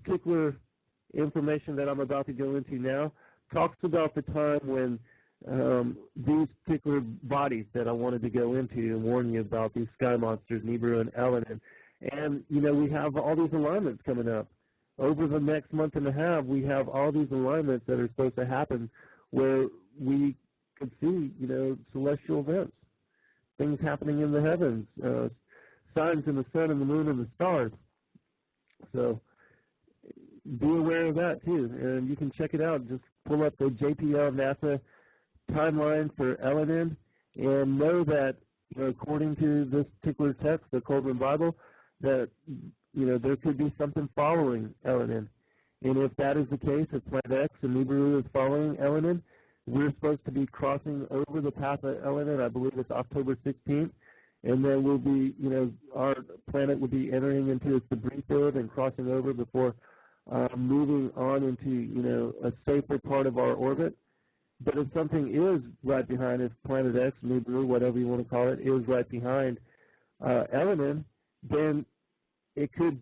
particular information that I'm about to go into now talks about the time when these particular bodies that I wanted to go into and warn you about, these sky monsters, Nibiru and Elenin. And, we have all these alignments coming up. Over the next month and a half, we have all these alignments that are supposed to happen where we could see, celestial events, things happening in the heavens, signs in the sun and the moon and the stars. So be aware of that too, and you can check it out. Just pull up the JPL NASA timeline for Elenin and know that, according to this particular text, the Kolbrin Bible, that there could be something following Elenin. And if that is the case, if Planet X and Nibiru is following Elenin, we're supposed to be crossing over the path of Elenin. I believe it's October 16th. And then we'll be, our planet will be entering into its debris field and crossing over before moving on into, a safer part of our orbit. But if something is right behind, if Planet X, Nibiru, whatever you want to call it, is right behind Elenin, then it could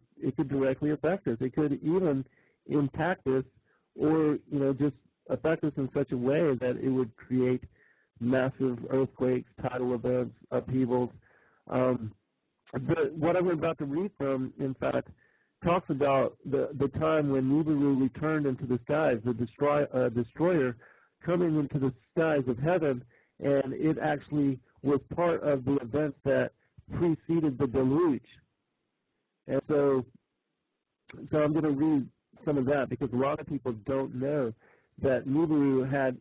directly affect us. It could even impact us, or just affect us in such a way that it would create massive earthquakes, tidal events, upheavals. But what I'm about to read from, in fact, talks about the time when Nibiru returned into the skies, the destroyer coming into the skies of heaven, and it actually was part of the events that preceded the deluge. And so I'm going to read some of that, because a lot of people don't know that Nibiru had,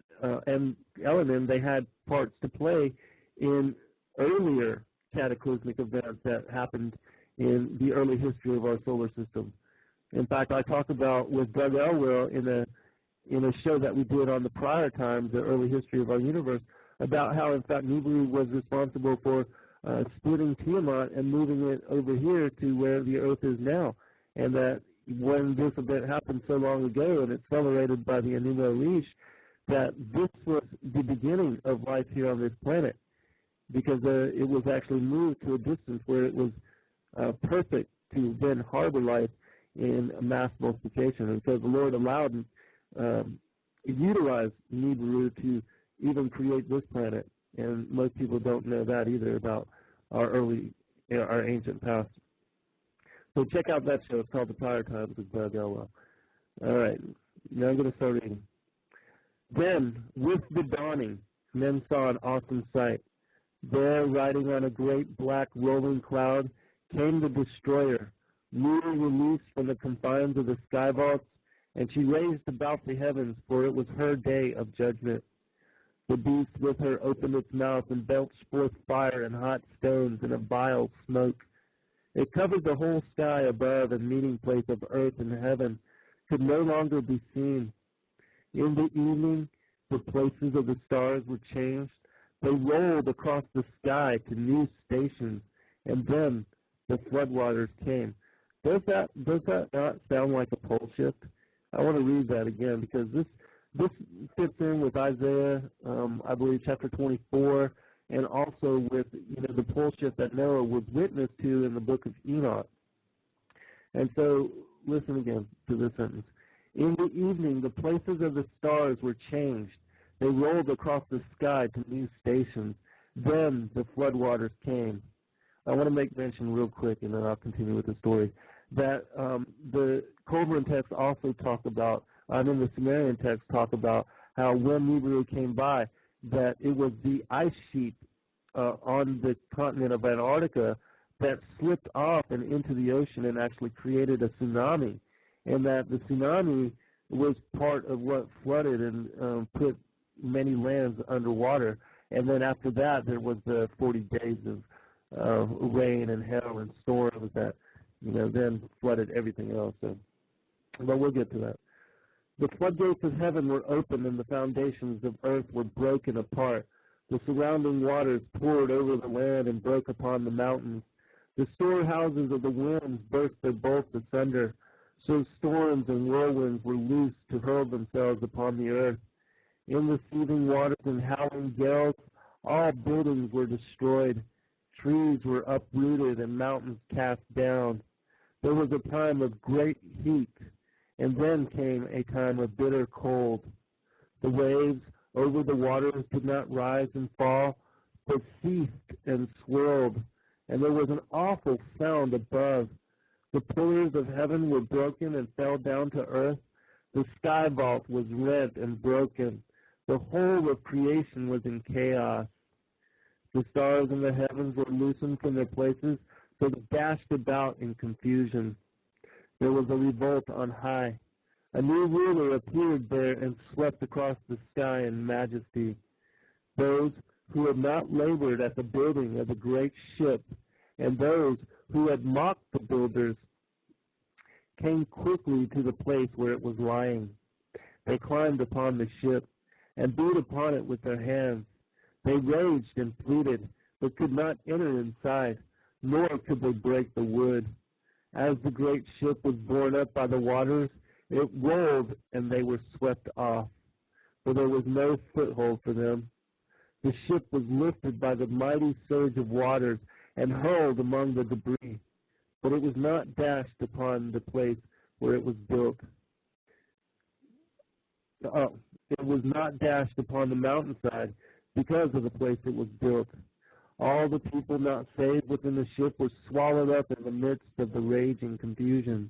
and Elenin, they had parts to play in earlier cataclysmic events that happened in the early history of our solar system. In fact, I talked about with Doug Elwell in a show that we did on the prior times, the early history of our universe, about how, in fact, Nibiru was responsible for splitting Tiamat and moving it over here to where the Earth is now. And that when this event happened so long ago and accelerated by the Enuma Elish, that this was the beginning of life here on this planet, because it was actually moved to a distance where it was perfect to then harbor life in mass multiplication. And so the Lord allowed, utilized Nibiru to even create this planet. And most people don't know that either about our ancient past. So check out that show. It's called The Prior Times with Doug Elwell. All right, now I'm going to start reading. Then, with the dawning, men saw an awesome sight. There, riding on a great black rolling cloud, came the destroyer, newly released from the confines of the sky vaults, and she raised about the heavens, for it was her day of judgment. The beast with her opened its mouth and belched forth fire and hot stones and a vile smoke. It covered the whole sky above, and meeting place of earth and heaven could no longer be seen. In the evening, the places of the stars were changed. They rolled across the sky to new stations, and then the floodwaters came. Does that not sound like a pole shift? I want to read that again, because this fits in with Isaiah, I believe, chapter 24, and also with the pole shift that Noah was witness to in the book of Enoch. And so, listen again to this sentence. In the evening, the places of the stars were changed. They rolled across the sky to new stations. Then the floodwaters came. I want to make mention real quick, and then I'll continue with the story, that the Kolbrin text also talk about, in the Sumerian text talk about how when Nibiru came by, that it was the ice sheet on the continent of Antarctica that slipped off and into the ocean and actually created a tsunami, and that the tsunami was part of what flooded and put many lands underwater. And then after that, there was the 40 days of rain and hail and storms that then flooded everything else. So, but we'll get to that. The floodgates of heaven were opened, and the foundations of earth were broken apart. The surrounding waters poured over the land and broke upon the mountains. The storehouses of the winds burst their bolts asunder. So storms and whirlwinds were loosed to hurl themselves upon the earth. In the seething waters and howling gales, all buildings were destroyed. Trees were uprooted and mountains cast down. There was a time of great heat. And then came a time of bitter cold. The waves over the waters did not rise and fall, but ceased and swirled, and there was an awful sound above. The pillars of heaven were broken and fell down to earth. The sky vault was rent and broken. The whole of creation was in chaos. The stars in the heavens were loosened from their places, so they dashed about in confusion. There was a revolt on high. A new ruler appeared there and swept across the sky in majesty. Those who had not labored at the building of the great ship, and those who had mocked the builders, came quickly to the place where it was lying. They climbed upon the ship and beat upon it with their hands. They raged and pleaded, but could not enter inside, nor could they break the wood. As the great ship was borne up by the waters, it rolled, and they were swept off, for there was no foothold for them. The ship was lifted by the mighty surge of waters and hurled among the debris, but it was not dashed upon the place where it was built. It was not dashed upon the mountainside because of the place it was built. All the people not saved within the ship were swallowed up in the midst of the raging confusion,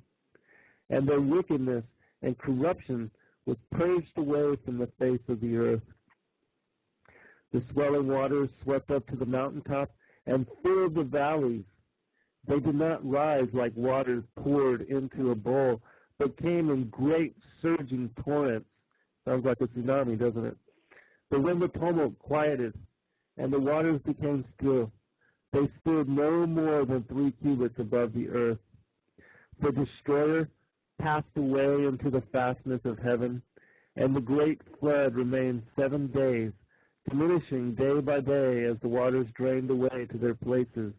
and their wickedness and corruption was purged away from the face of the earth. The swelling waters swept up to the mountaintop and filled the valleys. They did not rise like waters poured into a bowl, but came in great surging torrents. Sounds like a tsunami, doesn't it? But when the tumult quieted and the waters became still, they stood no more than 3 cubits above the earth. The destroyer passed away into the fastness of heaven, and the great flood remained 7 days, diminishing day by day as the waters drained away to their places.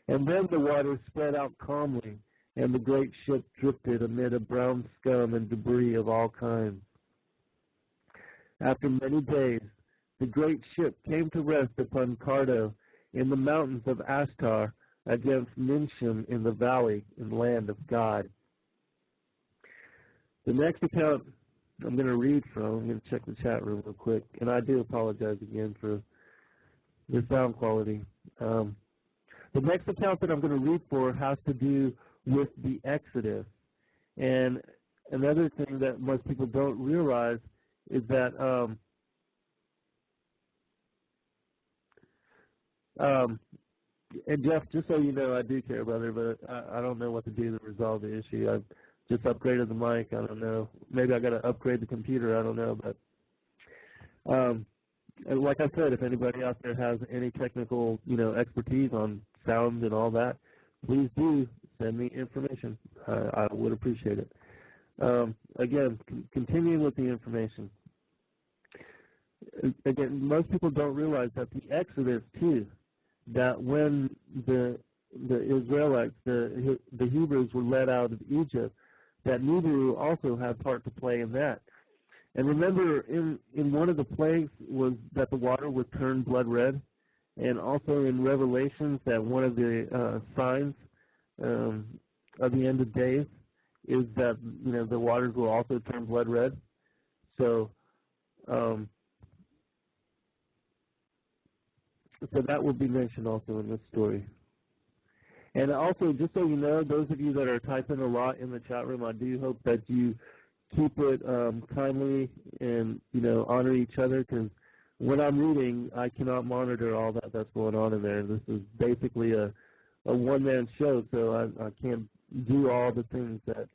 And then the waters spread out calmly, and the great ship drifted amid a brown scum and debris of all kinds. After many days, the great ship came to rest upon Cardo in the mountains of Ashtar against Minsham in the valley in the land of God. The next account I'm going to read from, I'm going to check the chat room real quick, and I do apologize again for the sound quality. The next account that I'm going to read for has to do with the Exodus. And another thing that most people don't realize is that and Jeff, just so you know, I do care, brother, but I don't know what to do to resolve the issue. I've just upgraded the mic. I don't know. Maybe I got to upgrade the computer. I don't know. But and like I said, if anybody out there has any technical, expertise on sound and all that, please do send me information. I would appreciate it. Again, continuing with the information. Again, most people don't realize that the Exodus too, that when the Israelites, the Hebrews were led out of Egypt, that Nibiru also had part to play in that. And remember, in one of the plagues was that the water would turn blood red, and also in Revelations that one of the signs of the end of days is that the waters will also turn blood red. So so that will be mentioned also in this story. And also, just so you know, those of you that are typing a lot in the chat room, I do hope that you keep it kindly and, honor each other, because when I'm reading, I cannot monitor all that's going on in there. This is basically a one-man show, so I can't do all the things that,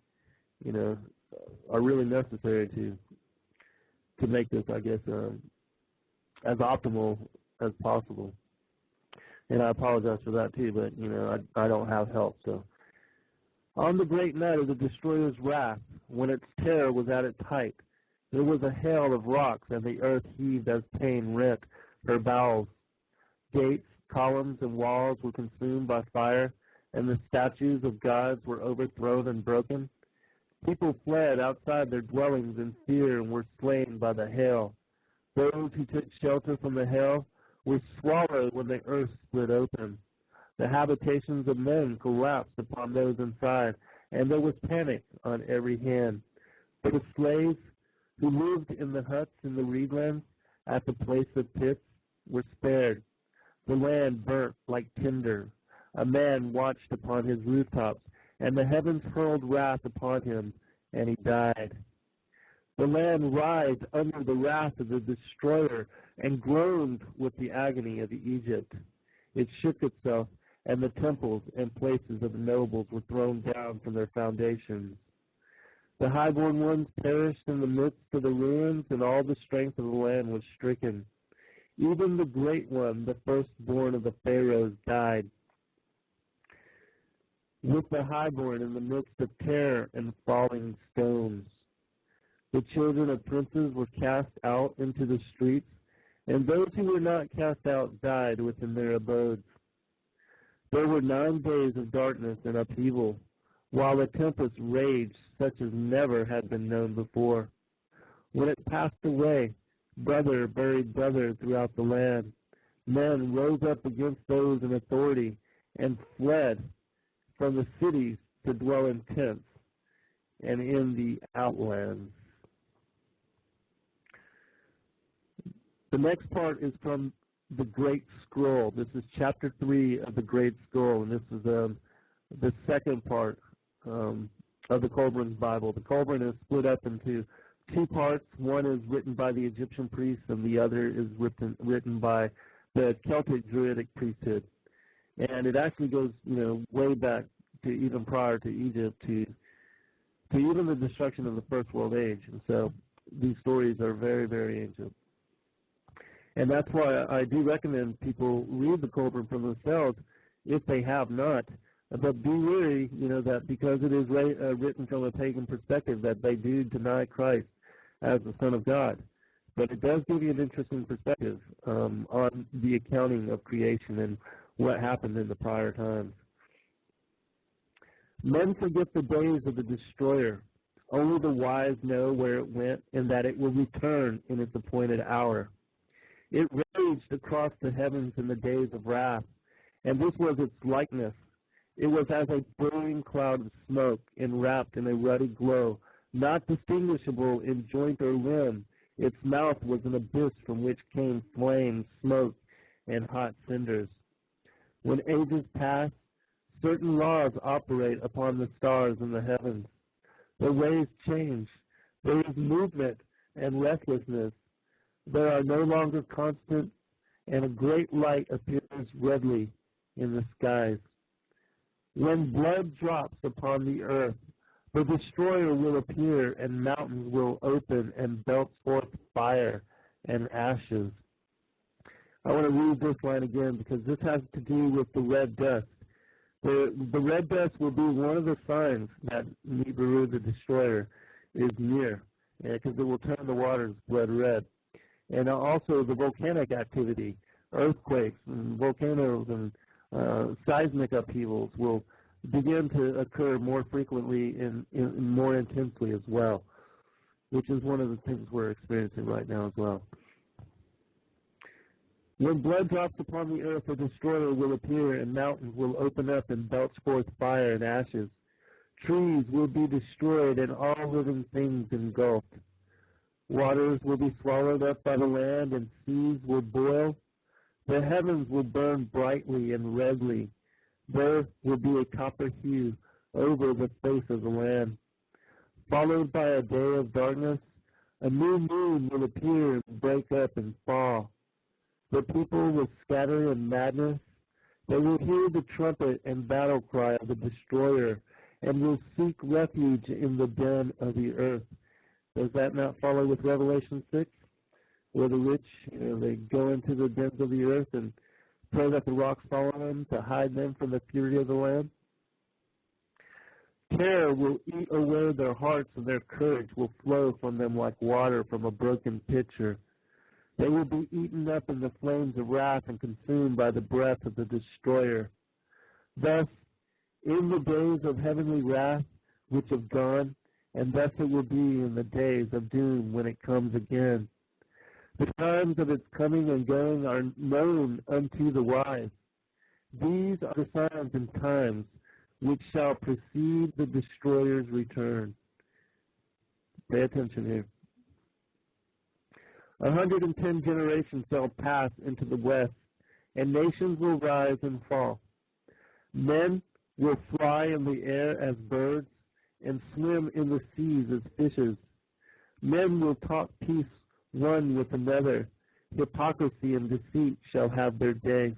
are really necessary to make this, I guess, as optimal as possible. And I apologize for that too, but I don't have help. So on the great night of the destroyer's wrath, when its terror was at its height, there was a hail of rocks, and the earth heaved as pain rent her bowels. Gates, columns, and walls were consumed by fire, and the statues of gods were overthrown and broken. People fled outside their dwellings in fear and were slain by the hail. Those who took shelter from the hail were swallowed when the earth split open. The habitations of men collapsed upon those inside, and there was panic on every hand. But the slaves who lived in the huts in the reedlands at the place of pits were spared. The land burnt like tinder. A man watched upon his rooftops, and the heavens hurled wrath upon him, and he died. The land writhed under the wrath of the destroyer and groaned with the agony of Egypt. It shook itself, and the temples and places of the nobles were thrown down from their foundations. The highborn ones perished in the midst of the ruins, and all the strength of the land was stricken. Even the great one, the firstborn of the pharaohs, died. With the highborn in the midst of terror and falling stones. The children of princes were cast out into the streets, and those who were not cast out died within their abodes. There were 9 days of darkness and upheaval, while a tempest raged such as never had been known before. When it passed away, brother buried brother throughout the land. Men rose up against those in authority and fled from the cities to dwell in tents and in the outlands. The next part is from the Great Scroll. This is chapter 3 of the Great Scroll, and this is the second part of the Kolbrin's Bible. The Kolbrin is split up into 2 parts. One is written by the Egyptian priests, and the other is written by the Celtic Druidic priesthood. And it actually goes, way back to even prior to Egypt, to even the destruction of the First World Age. And so these stories are very, very ancient. And that's why I do recommend people read the Kolbrin for themselves if they have not. But be wary, that because it is written from a pagan perspective, that they do deny Christ as the Son of God. But it does give you an interesting perspective on the accounting of creation and what happened in the prior times. Men forget the days of the destroyer. Only the wise know where it went and that it will return in its appointed hour. It raged across the heavens in the days of wrath, and this was its likeness. It was as a burning cloud of smoke enwrapped in a ruddy glow, not distinguishable in joint or limb. Its mouth was an abyss from which came flame, smoke, and hot cinders. When ages pass, certain laws operate upon the stars in the heavens. The ways change. There is movement and restlessness. There are no longer constant, and a great light appears redly in the skies. When blood drops upon the earth, the destroyer will appear, and mountains will open and belch forth fire and ashes. I want to read this line again because this has to do with the red dust. The red dust will be one of the signs that Nibiru, the destroyer, is near, because it will turn the waters blood red. And also the volcanic activity, earthquakes and volcanoes and seismic upheavals will begin to occur more frequently and more intensely as well, which is one of the things we're experiencing right now as well. When blood drops upon the earth, a destroyer will appear, and mountains will open up and belch forth fire and ashes. Trees will be destroyed, and all living things engulfed. Waters will be swallowed up by the land, and seas will boil. The heavens will burn brightly and redly. There will be a copper hue over the face of the land. Followed by a day of darkness, a new moon will appear and break up and fall. The people will scatter in madness. They will hear the trumpet and battle cry of the destroyer, and will seek refuge in the den of the earth. Does that not follow with Revelation 6, where the rich, they go into the dens of the earth and pray that the rocks fall on them to hide them from the fury of the Lamb? Terror will eat away their hearts, and their courage will flow from them like water from a broken pitcher. They will be eaten up in the flames of wrath and consumed by the breath of the destroyer. Thus, in the days of heavenly wrath which have gone, and thus it will be in the days of doom when it comes again. The times of its coming and going are known unto the wise. These are the signs and times which shall precede the destroyer's return. Pay attention here. 110 generations shall pass into the west, and nations will rise and fall. Men will fly in the air as birds, and swim in the seas as fishes. Men will talk peace one with another. Hypocrisy and deceit shall have their day.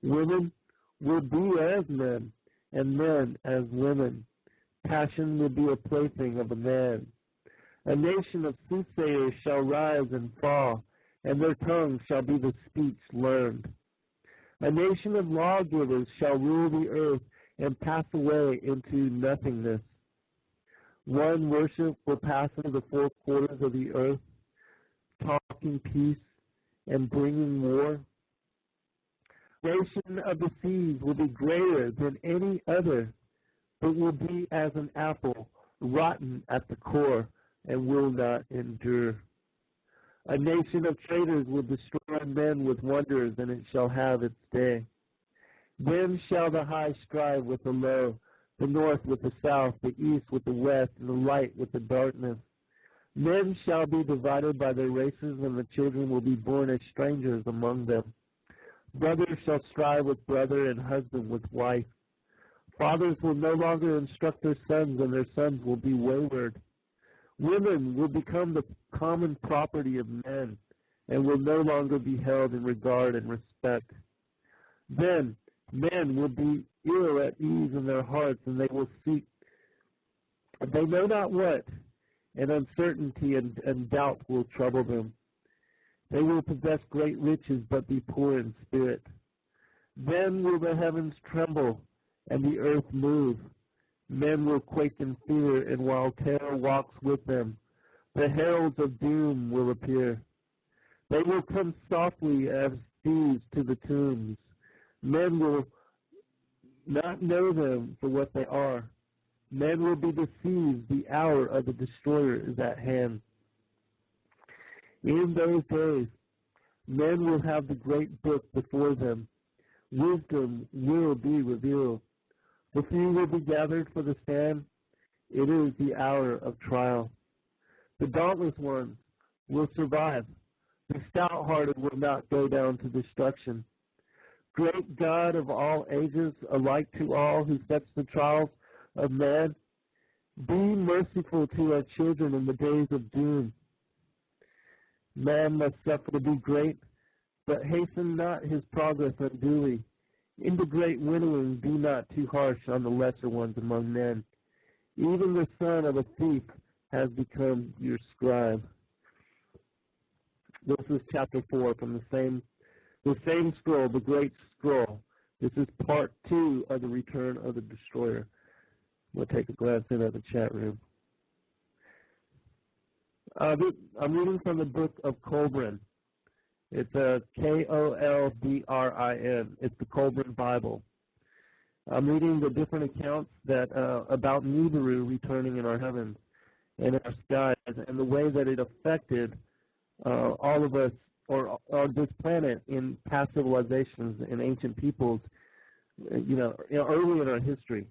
Women will be as men, and men as women. Passion will be a plaything of a man. A nation of soothsayers shall rise and fall, and their tongue shall be the speech learned. A nation of lawgivers shall rule the earth and pass away into nothingness. One worship will pass into the four quarters of the earth, talking peace and bringing war. Nation of the seas will be greater than any other, but will be as an apple, rotten at the core, and will not endure. A nation of traitors will destroy men with wonders, and it shall have its day. Then shall the high strive with the low, the north with the south, the east with the west, and the light with the darkness. Men shall be divided by their races, and the children will be born as strangers among them. Brother shall strive with brother, and husband with wife. Fathers will no longer instruct their sons, and their sons will be wayward. Women will become the common property of men, and will no longer be held in regard and respect. Then men will be ill at ease in their hearts, and they will seek they know not what, and uncertainty and doubt will trouble them. They will possess great riches, but be poor in spirit. Then will the heavens tremble, and the earth move. Men will quake in fear, and while terror walks with them, the heralds of doom will appear. They will come softly as thieves to the tombs. Men will not know them for what they are. Men will be deceived. The hour of the destroyer is at hand. In those days, men will have the great book before them. Wisdom will be revealed. The few will be gathered for the stand. It is the hour of trial. The dauntless ones will survive. The stout-hearted will not go down to destruction. Great God of all ages, alike to all who sets the trials of man, be merciful to our children in the days of doom. Man must suffer to be great, but hasten not his progress unduly. In the great winnowing, be not too harsh on the lesser ones among men. Even the son of a thief has become your scribe. This is chapter 4 from the same scroll, the great scroll. This is part 2 of the return of the destroyer. We'll take a glance in at the chat room. I'm reading from the book of Kolbrin. It's Kolbrin. It's the Kolbrin Bible. I'm reading the different accounts that about Nibiru returning in our heavens and in our skies, and the way that it affected all of us, or this planet, in past civilizations and ancient peoples, early in our history.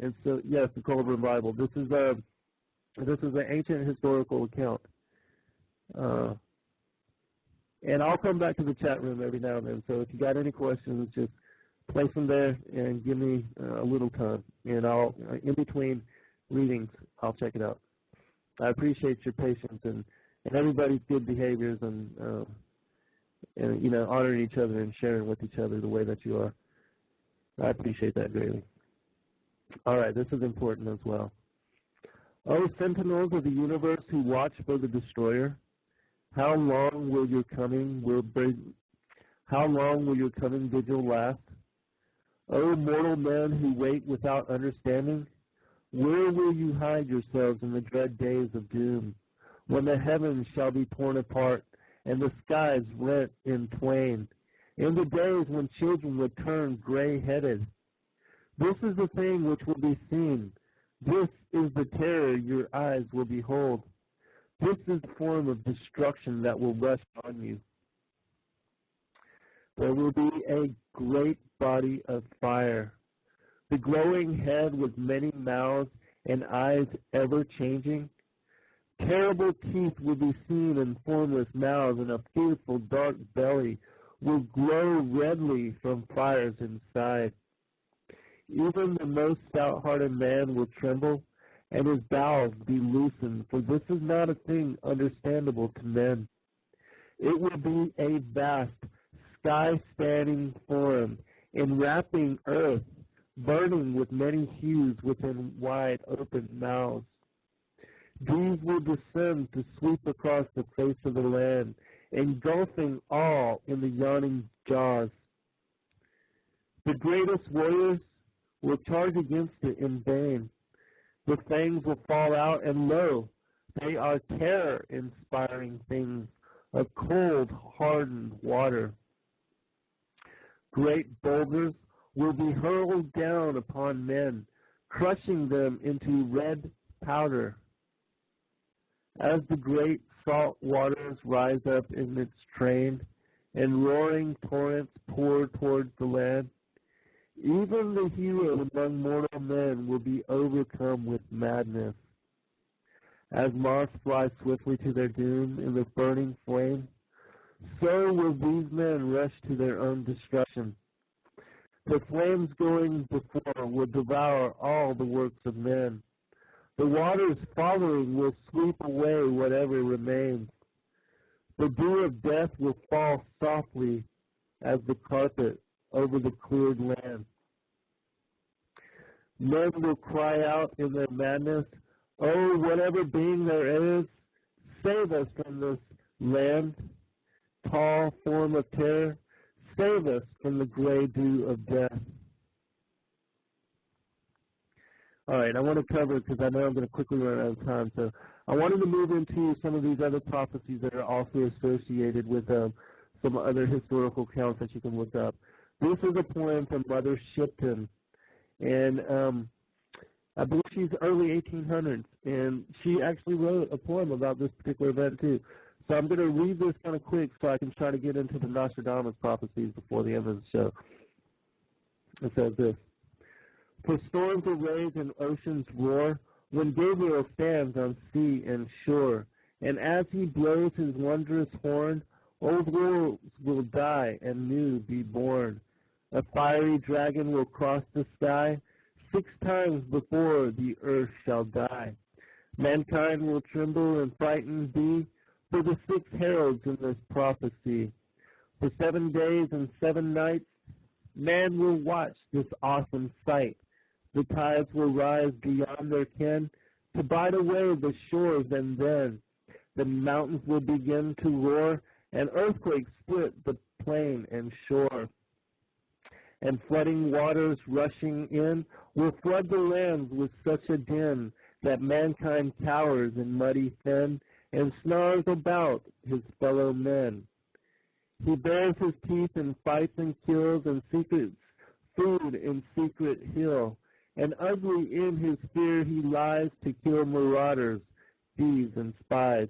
And so, yes, the Kolbrin Bible. This is an ancient historical account. And I'll come back to the chat room every now and then. So if you got any questions, just place them there and give me a little time. And I'll, in between readings, I'll check it out. I appreciate your patience and everybody's good behaviors and honoring each other and sharing with each other the way that you are. I appreciate that greatly. All right, this is important as well. O sentinels of the universe who watch for the destroyer, how long will your coming vigil last? O mortal men who wait without understanding, where will you hide yourselves in the dread days of doom, when the heavens shall be torn apart and the skies rent in twain, in the days when children would turn gray-headed? This is the thing which will be seen. This is the terror your eyes will behold. This is the form of destruction that will rush on you. There will be a great body of fire. the glowing head with many mouths and eyes ever changing. Terrible teeth will be seen in formless mouths, and a fearful dark belly will glow redly from fires inside. Even the most stout-hearted man will tremble, and his bowels be loosened, for this is not a thing understandable to men. It will be a vast, sky-spanning form, enwrapping earth, burning with many hues within wide open mouths. These will descend to sweep across the face of the land, engulfing all in the yawning jaws. The greatest warriors will charge against it in vain. The fangs will fall out, and lo, they are terror-inspiring things of cold, hardened water. Great boulders will be hurled down upon men, crushing them into red powder. As the great salt waters rise up in its train, and roaring torrents pour towards the land, even the hero among mortal men will be overcome with madness. As moths fly swiftly to their doom in the burning flame, so will these men rush to their own destruction. The flames going before will devour all the works of men. The waters following will sweep away whatever remains. The dew of death will fall softly as the carpet over the cleared land. Men will cry out in their madness, "Oh, whatever being there is, save us from this land, tall form of terror, save us from the gray dew of death." All right, I want to cover it because I know I'm going to quickly run out of time. So I wanted to move into some of these other prophecies that are also associated with some other historical accounts that you can look up. This is a poem from Mother Shipton, and I believe she's early 1800s, and she actually wrote a poem about this particular event too. So I'm going to read this kind of quick so I can try to get into the Nostradamus prophecies before the end of the show. It says this: "For storms will rage and oceans roar when Gabriel stands on sea and shore, and as he blows his wondrous horn, old worlds will die and new be born. A fiery dragon will cross the sky 6 times before the earth shall die. Mankind will tremble and frightened be for the 6 heralds in this prophecy. For 7 days and 7 nights man will watch this awesome sight. The tides will rise beyond their ken to bite away the shores, and then the mountains will begin to roar, and earthquakes split the plain and shore. And flooding waters rushing in will flood the lands with such a din that mankind cowers in muddy fen and snarls about his fellow men. He bares his teeth and fights and kills, and secrets food in secret hill. And ugly in his fear he lies to kill marauders, thieves, and spies.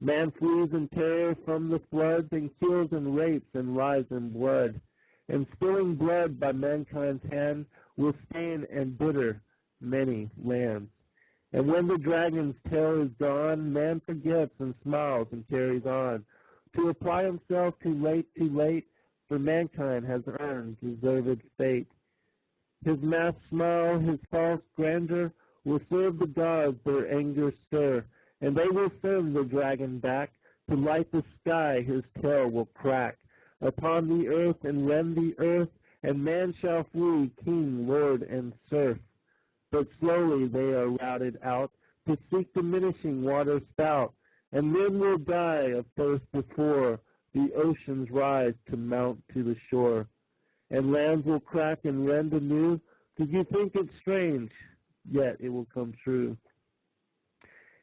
Man flees in terror from the floods, and kills and rapes and lies in blood. And spilling blood by mankind's hand will stain and bitter many lands. And when the dragon's tail is gone, man forgets and smiles and carries on, to apply himself too late, for mankind has earned deserved fate. His masked smile, his false grandeur, will serve the gods their anger stir, and they will send the dragon back to light the sky. His tail will crack upon the earth and rend the earth, and man shall flee king, lord, and serf. But slowly they are routed out to seek diminishing water spout, and men will die of thirst before the oceans rise to mount to the shore. And lands will crack and rend anew, 'cause you think it strange, yet it will come true.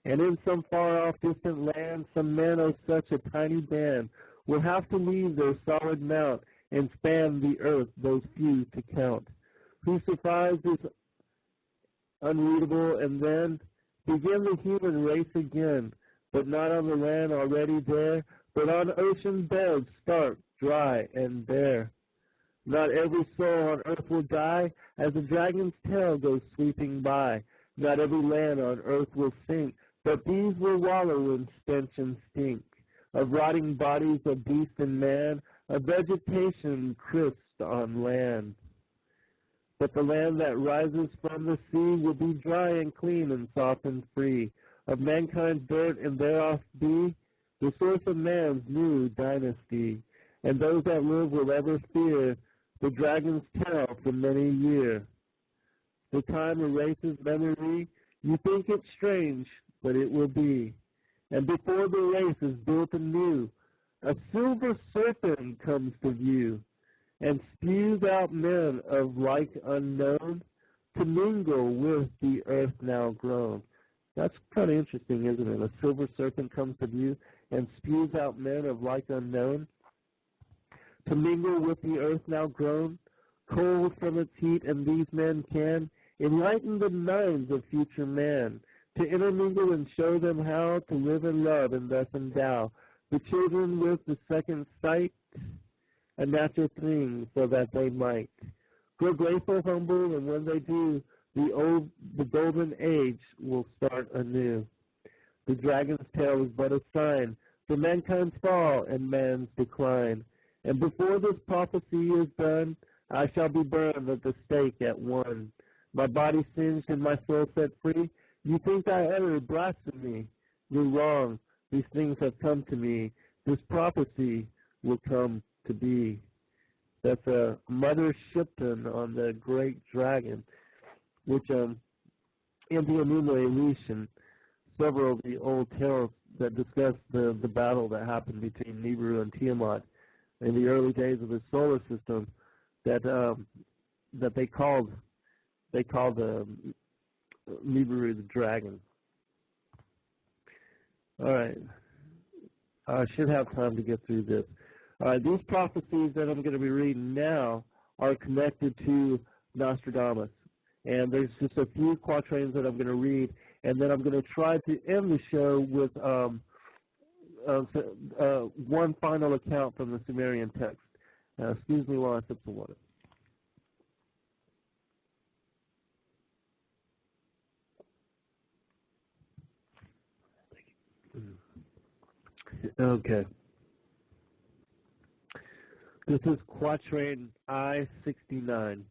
And in some far-off distant land, some men of such a tiny band will have to leave their solid mount and span the earth, those few to count, whose surprise is unreadable, and then begin the human race again, but not on the land already there, but on ocean beds stark, dry, and bare. Not every soul on earth will die as the dragon's tail goes sweeping by. Not every land on earth will sink, but these will wallow in stench and stink of rotting bodies of beast and man, of vegetation crisped on land. But the land that rises from the sea will be dry and clean and soft and free of mankind's dirt, and thereof be the source of man's new dynasty. And those that live will ever fear the dragon's tail for many a year. The time erases memory. You think it strange, but it will be. And before the race is built anew, a silver serpent comes to view, and spews out men of like unknown to mingle with the earth now grown. That's kind of interesting, isn't it? A silver serpent comes to view and spews out men of like unknown to mingle with the earth now grown, cold from its heat, and these men can enlighten the minds of future man, to intermingle and show them how to live and love, and thus endow the children with the second sight, a natural thing, so that they might grow grateful, humble, and when they do, the golden age will start anew. The dragon's tail is but a sign for mankind's fall and man's decline. And before this prophecy is done, I shall be burned at the stake at one. My body singed and my soul set free. You think I uttered blasphemy? You're wrong. These things have come to me. This prophecy will come to be. That's a Mother Shipton on the great dragon, which in the Enuma Elish and several of the old tales that discuss the battle that happened between Nibiru and Tiamat in the early days of the solar system, that they called Nibiru the dragon. All right, I should have time to get through this. All right, these prophecies that I'm going to be reading now are connected to Nostradamus, and there's just a few quatrains that I'm going to read, and then I'm going to try to end the show with one final account from the Sumerian text. Excuse me while I sip some water. Okay. This is quatrain I-69.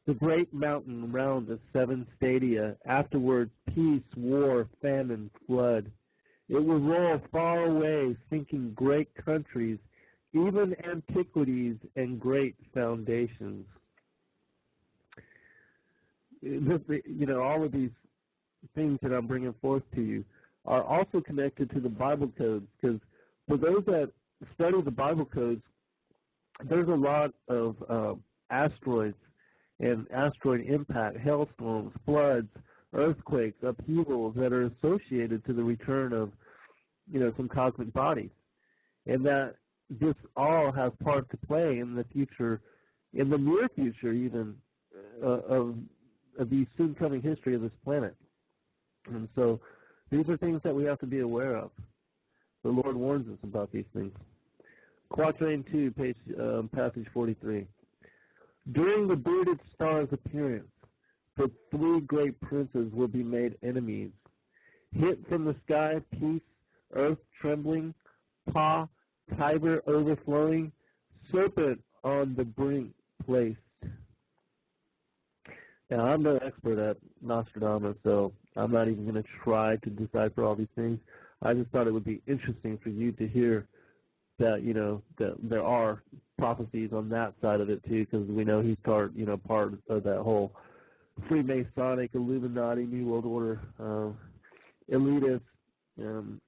The great mountain round the seven stadia, afterwards peace, war, famine, flood. It will roll far away, sinking great countries, even antiquities and great foundations. All of these things that I'm bringing forth to you are also connected to the Bible codes, because for those that study the Bible codes, there's a lot of asteroids and asteroid impact, hailstorms, floods, earthquakes, upheavals that are associated to the return of, some cosmic bodies, and that this all has part to play in the future, in the near future even, of the soon coming history of this planet. And so these are things that we have to be aware of. The Lord warns us about these things. Quatrain 2, passage 43. During the bearded star's appearance, the three great princes will be made enemies. Hit from the sky, peace, earth trembling, paw, Tiber overflowing, serpent on the brink placed. Now, I'm no expert at Nostradamus, so I'm not even going to try to decipher all these things. I just thought it would be interesting for you to hear that, that there are prophecies on that side of it too, because we know he's part of that whole Freemasonic, Illuminati, New World Order, elitist,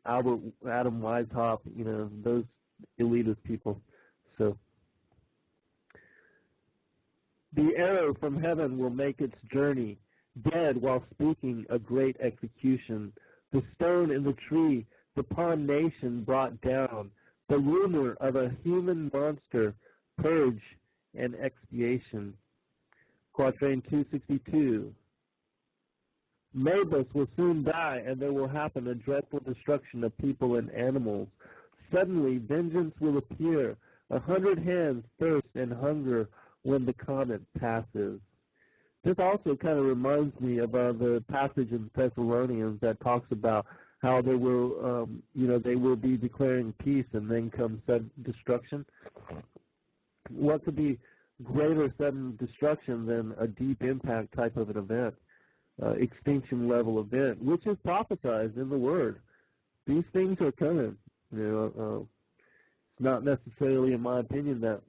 Adam Weishaupt, those elitist people. So the arrow from heaven will make its journey, dead while speaking a great execution. The stone in the tree, the pawn nation brought down, the rumor of a human monster, purge and expiation. Quatrain 262. Mabus will soon die, and there will happen a dreadful destruction of people and animals. Suddenly, vengeance will appear 100 hands thirst and hunger when the comet passes. This also kind of reminds me of the passage in Thessalonians that talks about how they will, they will be declaring peace and then comes sudden destruction. What could be greater sudden destruction than a deep impact type of an event, extinction level event, which is prophesied in the Word? These things are coming. It's not necessarily, in my opinion, that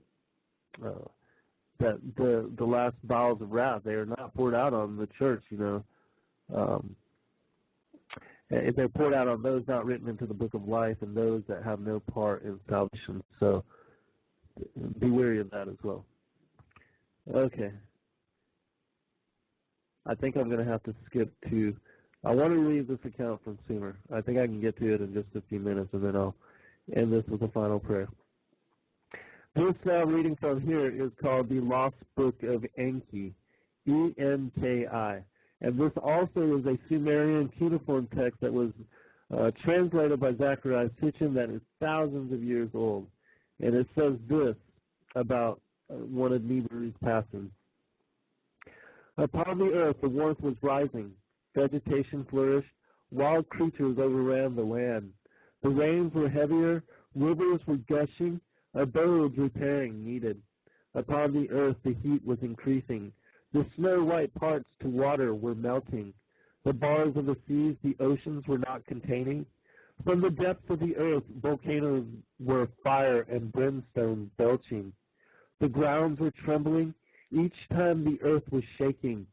the last bowels of wrath, they are not poured out on the church. If they're poured out on those not written into the book of life and those that have no part in salvation. So be wary of that as well. Okay. I think I'm going to have to skip to, I want to read this account from Sumer. I think I can get to it in just a few minutes, and then I'll end this with a final prayer. This reading from here is called the Lost Book of Enki, E-N-K-I. And this also is a Sumerian cuneiform text that was translated by Zechariah Sitchin that is thousands of years old. And it says this about one of Nibiru's passings. Upon the earth the warmth was rising, vegetation flourished, wild creatures overran the land. The rains were heavier, rivers were gushing, abodes repairing needed. Upon the earth the heat was increasing. The snow-white parts to water were melting. The bars of the seas the oceans were not containing. From the depths of the earth volcanoes were fire and brimstone belching. The grounds were trembling. Each time the earth was shaking.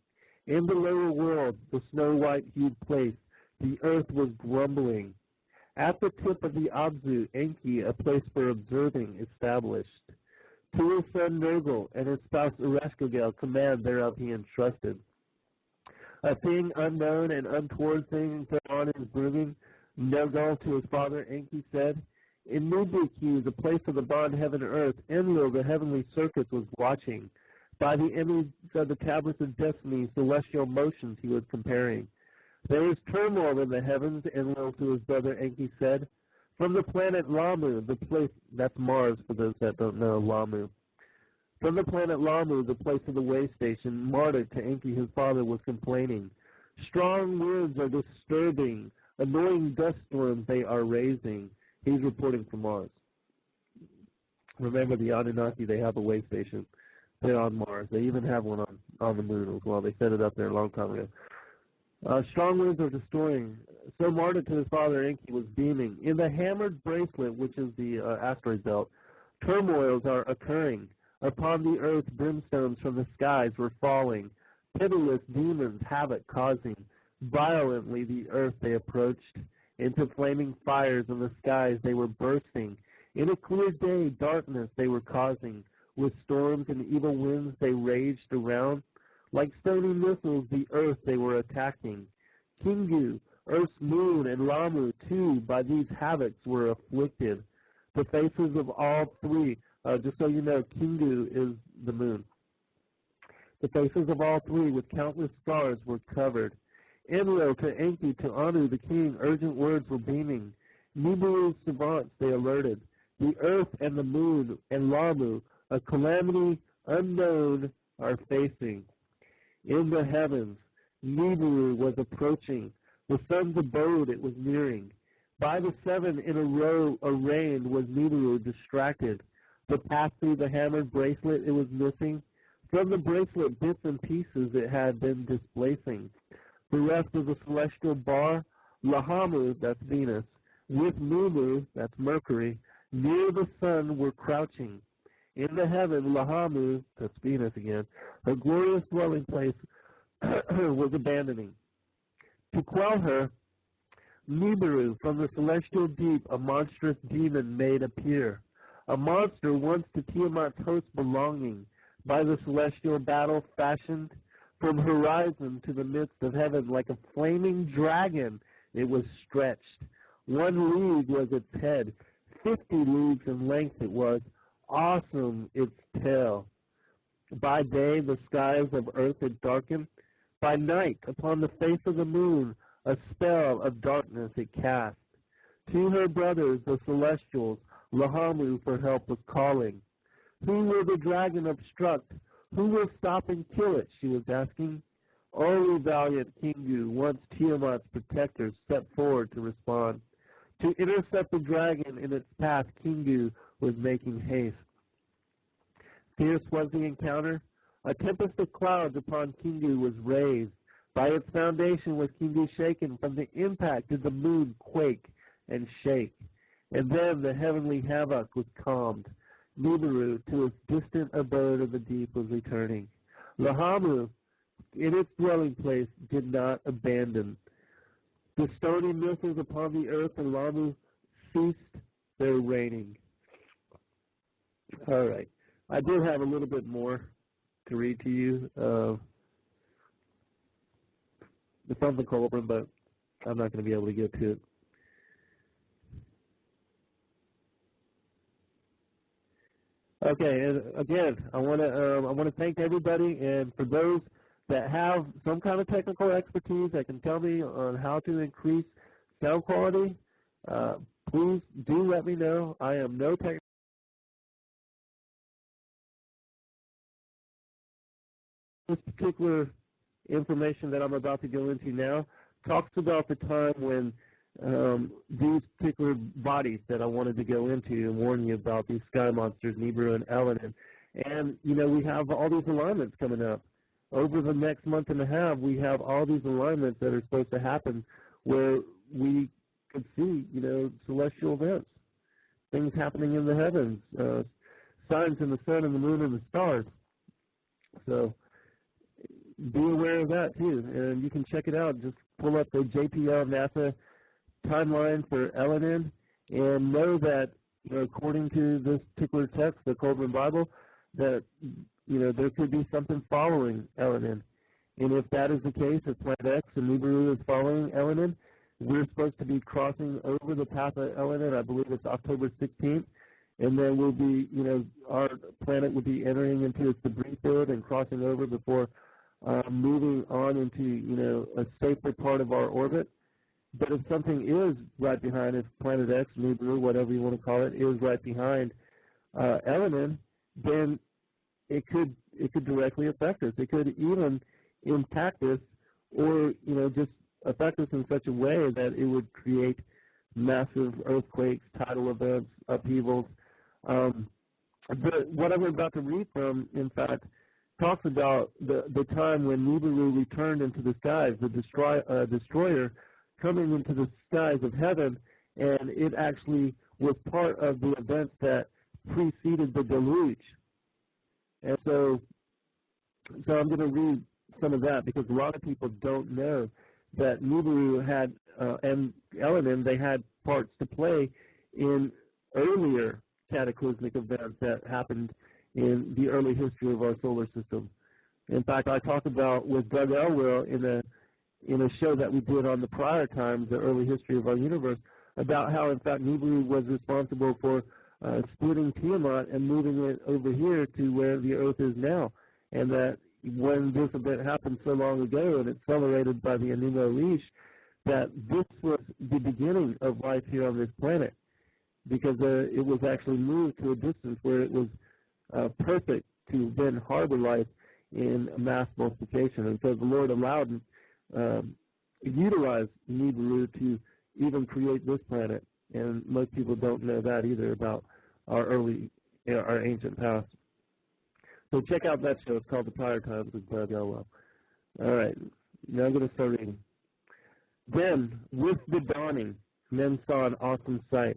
In the lower world, the snow-white hued place, the earth was grumbling. At the tip of the Abzu, Enki, a place for observing, established. To his son Nergal and his spouse Ereshkigal command thereof he entrusted. A thing unknown and untoward thing thereon is brooding. Nergal to his father Enki said, in Nubuki, the place of the bond heaven and earth, Enlil, the heavenly circuit, was watching. By the image of the tablets of destiny, celestial motions he was comparing. There is turmoil in the heavens, Enlil to his brother Enki said. From the planet Lamu, the place, that's Mars for those that don't know, Lamu. From the planet Lamu, the place of the way station, Marduk to Enki his father was complaining. Strong winds are disturbing, annoying dust storms they are raising. He's reporting from Mars. Remember the Anunnaki, they have a way station. They're on Mars. They even have one on the moon as well. They set it up there a long time ago. Strong winds are destroying. So Marduk to his father Enki was beaming. In the hammered bracelet, which is the asteroid belt, turmoils are occurring. Upon the earth, brimstones from the skies were falling. Pitiless demons havoc causing. Violently the earth they approached. Into flaming fires in the skies they were bursting. In a clear day, darkness they were causing. With storms and evil winds they raged around. Like stony missiles, the earth they were attacking. Kingu, Earth's moon, and Lamu, too, by these havocs were afflicted. The faces of all three, just so you know, Kingu is the moon. The faces of all three with countless stars were covered. Enlil to Enki to Anu the king, urgent words were beaming. Nibiru's savants they alerted. The earth and the moon and Lamu, a calamity unknown, are facing. In the heavens, Nibiru was approaching. The sun's abode it was nearing. By the seven in a row arraigned was Nibiru distracted. The path through the hammered bracelet it was missing. From the bracelet bits and pieces it had been displacing. The rest of the celestial bar, Lahamu, that's Venus, with Mumu, that's Mercury, near the sun were crouching. In the heaven, Lahamu, that's Venus again, her glorious dwelling place was abandoning. To quell her, Nibiru, from the celestial deep, a monstrous demon made appear. A monster once to Tiamat's host belonging, by the celestial battle fashioned, from horizon to the midst of heaven, like a flaming dragon it was stretched. 1 league was its head, 50 leagues in length it was, awesome its tail. By day the skies of earth it darkened, by night upon the face of the moon a spell of darkness it cast. To her brothers the celestials Lahamu for help was calling. Who will the dragon obstruct? Who will stop and kill it? She was asking. Only valiant Kingu, once Tiamat's protector, stepped forward to respond. To intercept the dragon in its path, Kingu was making haste. Fierce was the encounter. A tempest of clouds upon Kingu was raised. By its foundation was Kingu shaken. From the impact did the moon quake and shake. And then the heavenly havoc was calmed. Nibiru, to its distant abode of the deep, was returning. Lahamu, in its dwelling place, did not abandon. The stony missiles upon the earth and Lamu ceased their raining. All right. I do have a little bit more to read to you. It's on the Kolbrin, but I'm not going to be able to get to it. Okay, and again, I want to thank everybody, and for those that have some kind of technical expertise that can tell me on how to increase sound quality, please do let me know. I am no technical. This particular information that I'm about to go into now talks about the time when these particular bodies that I wanted to go into and warn you about, these sky monsters, Nibiru and Elenin. And, you know, we have all these alignments coming up. Over the next month and a half, we have all these alignments that are supposed to happen where we could see, you know, celestial events, things happening in the heavens, signs in the sun and the moon and the stars. So be aware of that, too. And you can check it out. Just pull up the JPL NASA timeline for Elenin and know that, you know, according to this particular text, the Kolbrin Bible, that, you know, there could be something following Elenin. And if that is the case, if Planet X and Nibiru is following Elenin, we're supposed to be crossing over the path of Elenin. I believe it's October 16th. And then we'll be, you know, our planet will be entering into its debris field and crossing over before moving on into, you know, a safer part of our orbit. But if something is right behind, if Planet X, Nibiru, whatever you want to call it, is right behind Elenin, then it could directly affect us. It could even impact us, or, you know, just affect us in such a way that it would create massive earthquakes, tidal events, upheavals. But what I'm about to read from, in fact, talks about the time when Nibiru returned into the skies, the destroyer coming into the skies of heaven, and it actually was part of the events that preceded the deluge. And so I'm going to read some of that because a lot of people don't know that Nibiru had and Elenin, they had parts to play in earlier cataclysmic events that happened in the early history of our solar system. In fact, I talked about with Doug Elwell in a show that we did on the prior times, the early history of our universe, about how, in fact, Nibiru was responsible for splitting Tiamat and moving it over here to where the Earth is now, and that when this event happened so long ago and accelerated by the Enuma Elish, that this was the beginning of life here on this planet, because it was actually moved to a distance where it was perfect to then harbor life in mass multiplication. And so the Lord allowed, utilized Nibiru to even create this planet. And most people don't know that either about our ancient past. So check out that show. It's called The Prior Times with Doug Elwell. All right, now I'm going to start reading. Then, with the dawning, men saw an awesome sight.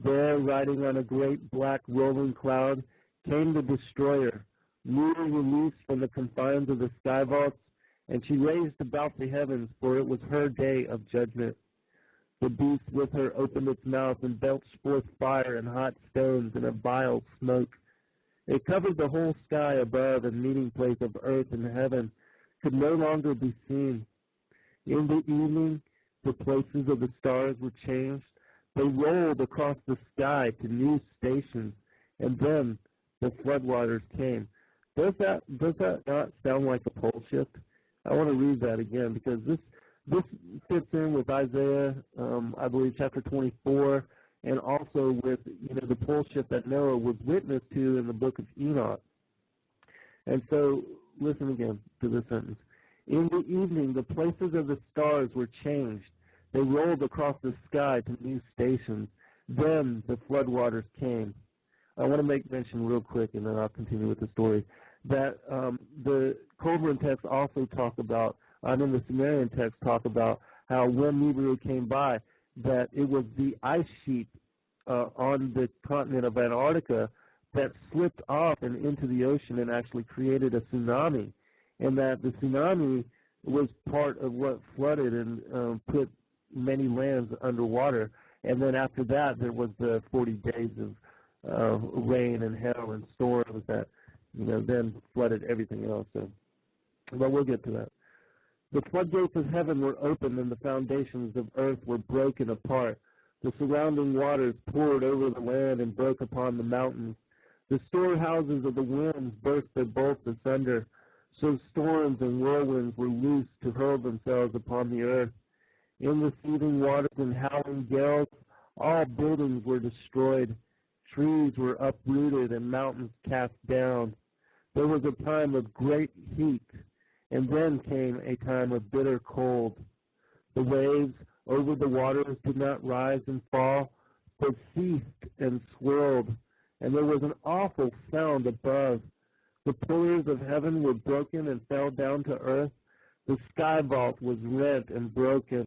There, riding on a great black rolling cloud, came the destroyer, newly released from the confines of the sky vaults, and she raised about the heavens, for it was her day of judgment. The beast with her opened its mouth and belched forth fire and hot stones and a vile smoke. It covered the whole sky above, and meeting place of earth and heaven could no longer be seen. In the evening, the places of the stars were changed. They rolled across the sky to new stations, and then the floodwaters came. Does that not sound like a pole shift? I want to read that again because this fits in with Isaiah, I believe, chapter 24, and also with the pole shift that Noah was witness to in the book of Enoch. And so, listen again to this sentence. In the evening, the places of the stars were changed. They rolled across the sky to new stations. Then the floodwaters came. I want to make mention real quick, and then I'll continue with the story, that the Kolbrin text also talk about, and in the Sumerian text talk about how when Nibiru came by, that it was the ice sheet on the continent of Antarctica that slipped off and into the ocean and actually created a tsunami, and that the tsunami was part of what flooded and put many lands underwater. And then after that, there was the 40 days of rain and hail and storms that then flooded everything else. So, but we'll get to that. The floodgates of heaven were opened, and the foundations of earth were broken apart. The surrounding waters poured over the land and broke upon the mountains. The storehouses of the winds burst their bolts asunder. So storms and whirlwinds were loosed to hurl themselves upon the earth. In the seething waters and howling gales, all buildings were destroyed. Trees were uprooted and mountains cast down. There was a time of great heat, and then came a time of bitter cold. The waves over the waters did not rise and fall, but ceased and swirled, and there was an awful sound above. The pillars of heaven were broken and fell down to earth. The sky vault was rent and broken.